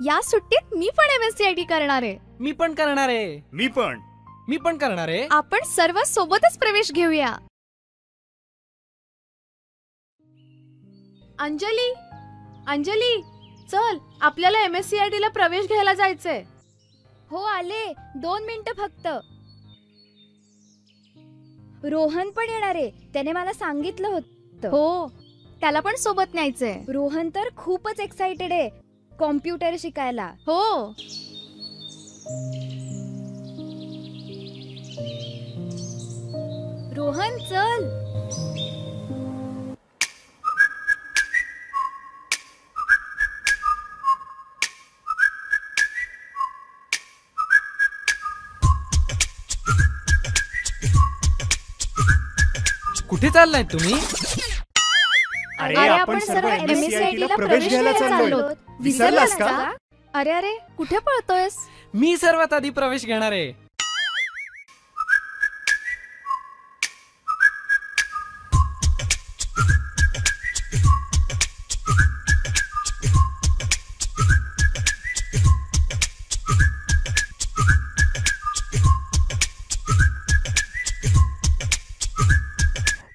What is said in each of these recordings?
या सुट्टीत मी पण MSCIT करणार आहे. मी पण करणार आहे. मी पण करणार आहे. आपण सर्व सोबतच प्रवेश घेऊया. अंजली चल, आपल्याला MSCIT ला प्रवेश घ्यायला जायचंय. हो आले, 2 मिनिटं फक्त. रोहन पण येणार आहे, त्याने मला सांगितलं होतं. हो, त्याला पण सोबत न्यायचंय. रोहन तर खूपच एक्साइटेड आहे कॉम्प्युटर शिकायला. हो, रोहन चल. कुठे चाललाय तुम्ही? अरे आपण सर्व MSCIT ला प्रवेश घ्यायला चाललोय. विसरलास का? अरे कुठे पळतोयस? मी सर्वात आधी प्रवेश घेणार आहे.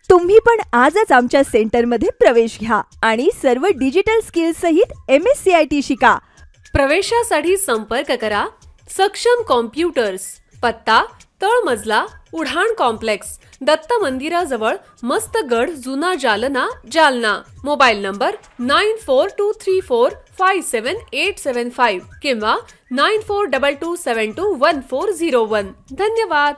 तुम्ही पण आजच आमच्या सेंटरमध्ये प्रवेश घ्या आणि सर्व डिजिटल स्किल्स सहित MSCIT शिका. प्रवेशासाठी संपर्क करा सक्षम कॉम्प्युटर्स, पत्ता तळमजला उढाण कॉम्प्लेक्स, दत्त मंदिराजवळ, मस्तगड, जुना जालना, जालना. मोबाईल नंबर 9423457875 किंवा 9422721401. धन्यवाद.